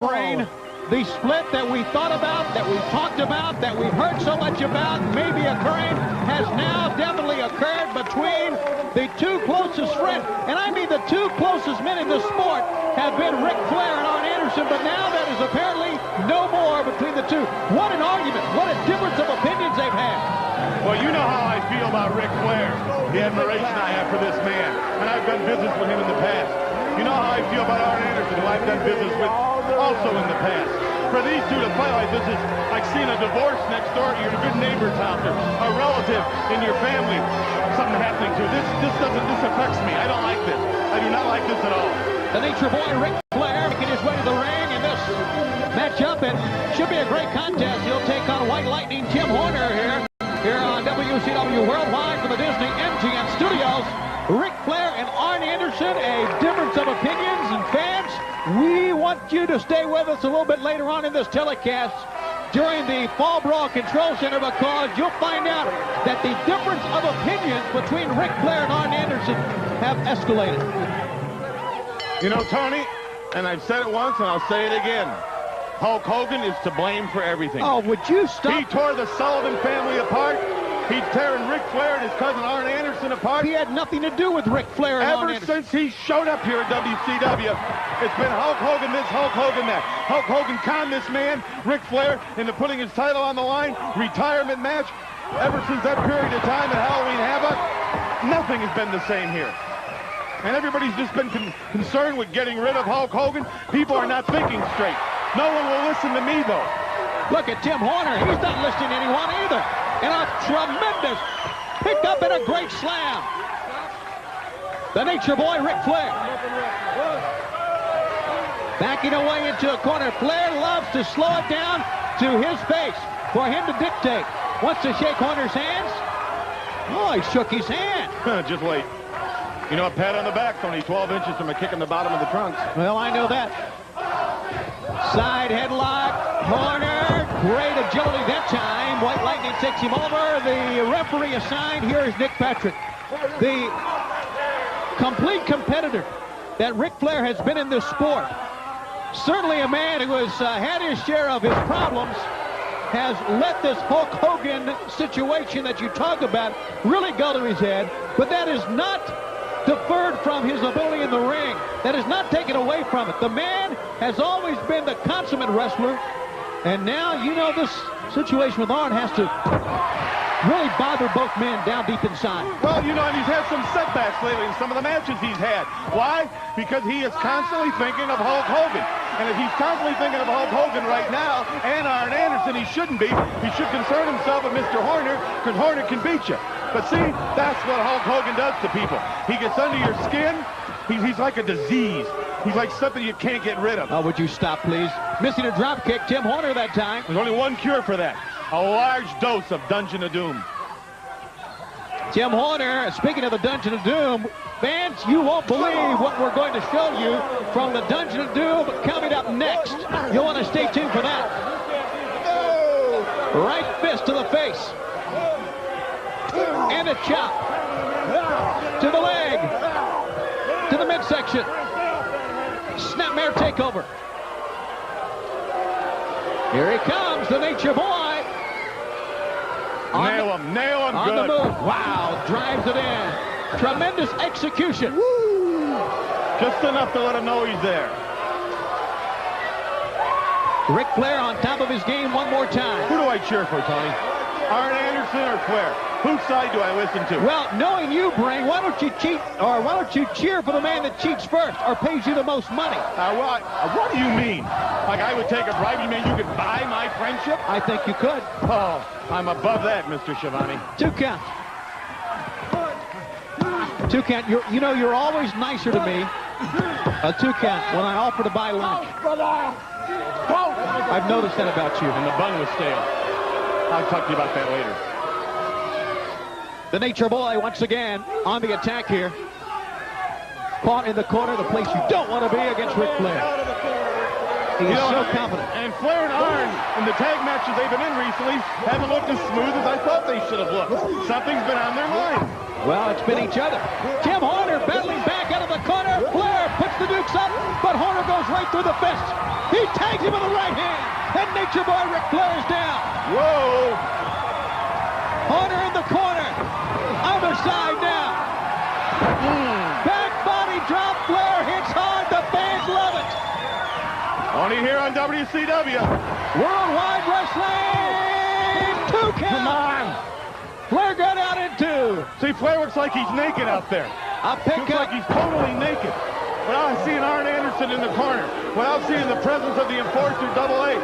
brain. The split that we thought about, that we talked about, that we've heard so much about, maybe occurring, has now definitely occurred between the two closest friends. And I mean the two closest men in the sport have been Ric Flair and Arn Anderson, but now that is apparently no more between the two. What an argument. What a difference of opinions they've had. Well, you know how I feel about Ric Flair, the admiration I have for this man, and I've done business with him in the past. You know how I feel about Arn Anderson, who I've done business with also in the past. For these two to fight like this is like seeing a divorce next door to your good neighbor's house or a relative in your family, something happening to this affects me. I don't like this. I do not like this at all. The Nature Boy Ric Flair making his way to the ring in this matchup. It should be a great contest. He'll take on White Lightning Tim Horner here on WCW Worldwide from the Disney MGM Studios. Ric Flair and Arn Anderson, a difference of opinions, and fans, we want you to stay with us a little bit later on in this telecast during the Fall Brawl Control Center, because you'll find out that the difference of opinions between Ric Flair and Arn Anderson have escalated. You know, Tony, and I've said it once and I'll say it again, Hulk Hogan is to blame for everything. Oh, would you stop? He tore the Sullivan family apart. He's tearing Ric Flair and his cousin Arn Anderson apart. He had nothing to do with Ric Flair and Arn Anderson. Ever since he showed up here at WCW, it's been Hulk Hogan this, Hulk Hogan that. Hulk Hogan conned this man, Ric Flair, into putting his title on the line, retirement match. Ever since that period of time at Halloween Havoc, nothing has been the same here. And everybody's just been concerned with getting rid of Hulk Hogan. People are not thinking straight. No one will listen to me, though. Look at Tim Horner. He's not listening to anyone either. And a tremendous pick up and a great slam. The Nature Boy, Ric Flair. Backing away into a corner. Flair loves to slow it down to his face for him to dictate. Wants to shake Horner's hands. Oh, he shook his hand. Just wait. You know, a pat on the back's only 12 inches from a kick in the bottom of the trunks. Well, I know that. Side headlock. Horner. Great agility that time. White Lightning takes him over. The referee assigned here is Nick Patrick. The complete competitor that Ric Flair has been in this sport. Certainly a man who has had his share of his problems, has let this Hulk Hogan situation that you talk about really go to his head, but that is not deferred from his ability in the ring. That is not taken away from it. The man has always been the consummate wrestler, and now, you know, this situation with Arn has to really bother both men down deep inside. Well, you know, and he's had some setbacks lately in some of the matches he's had. Why? Because he is constantly thinking of Hulk Hogan. And if he's constantly thinking of Hulk Hogan right now, and Arn Anderson, he shouldn't be. He should concern himself with Mr. Horner, because Horner can beat you. But see, that's what Hulk Hogan does to people. He gets under your skin. He's like a disease. He's like something you can't get rid of. Oh, would you stop, please? Missing a drop kick, Tim Horner that time. There's only one cure for that. A large dose of Dungeon of Doom. Tim Horner, speaking of the Dungeon of Doom, fans, you won't believe what we're going to show you from the Dungeon of Doom coming up next. You'll want to stay tuned for that. Right fist to the face. And a chop. To the leg. To the midsection. Snapmare takeover. Here he comes, the Nature Boy. Nail him good. On the move. Wow, drives it in. Tremendous execution. Woo. Just enough to let him know he's there. Ric Flair on top of his game one more time. Who do I cheer for, Tony? Arn Anderson or Flair? Whose side do I listen to? Well, knowing you, Brain, why don't you cheat, or why don't you cheer for the man that cheats first or pays you the most money? What do you mean? Like I would take a bribe? You mean you could buy my friendship? I think you could. Oh, I'm above that, Mr. Schiavone. 2 count. 2 count. You know, you're always nicer to me. A 2 count when I offer to buy lunch. I've noticed that about you. And the bun was stale. I'll talk to you about that later. The Nature Boy once again on the attack here. Caught in the corner, the place you don't want to be against Ric Flair. He is so confident. And Flair and Arn, in the tag matches they've been in recently, haven't looked as smooth as I thought they should have looked. Something's been on their mind. Well, it's been each other. Tim Horner battling back out of the corner. Flair puts sets the Dukes up, but Horner goes right through the fist. He tags him with the right hand, and Nature Boy Ric Flair is down. Whoa! Horner in the corner. Other side now. Back body drop. Flair hits hard. The fans love it. Only here on WCW. Worldwide Wrestling. 2 count. Come on. Flair got out in 2. See, Flair looks like he's naked out there. A pick Looks up. like he's totally naked. Without seeing Arn Anderson in the corner, without seeing the presence of the enforcer Double A,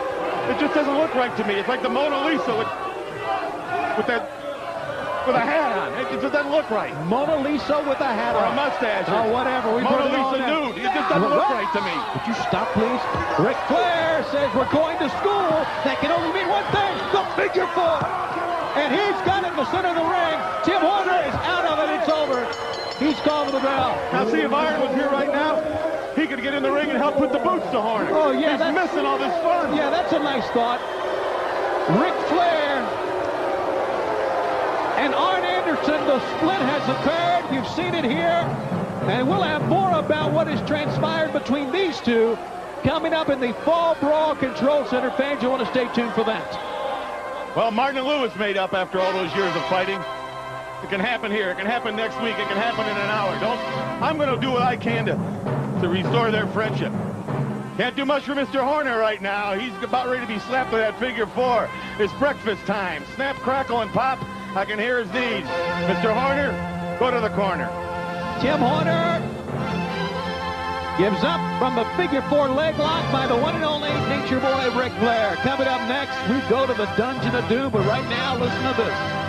it just doesn't look right to me. It's like the Mona Lisa with a hat on. It just doesn't look right. Mona Lisa with a hat Or on. a mustache. Oh, whatever. We Mona put it on Lisa there. nude. It just doesn't look right to me. Would you stop, please? Ric Flair says we're going to school. That can only mean one thing, the figure 4. And he's got it in the center of the ring. Tim Horner is out of it. It's over. He's gone to the bell. Now, see, if Iron was here right now, he could get in the ring and help put the boots to Horner. Oh, yeah. He's missing all this fun. Yeah, that's a nice thought. Ric Flair and Arn Anderson, the split has occurred. You've seen it here. And we'll have more about what has transpired between these two coming up in the Fall Brawl Control Center. Fans, you want to stay tuned for that. Well, Martin and Lewis made up after all those years of fighting. It can happen here. It can happen next week. It can happen in an hour. I'm going to do what I can to restore their friendship. Can't do much for Mr. Horner right now. He's about ready to be slapped with that figure 4. It's breakfast time. Snap, crackle, and pop. I can hear his knees. Mr. Horner, go to the corner. Tim Horner gives up from the figure 4 leg lock by the one and only Nature Boy Ric Flair. Coming up next, we go to the Dungeon of Doom. But right now, listen to this.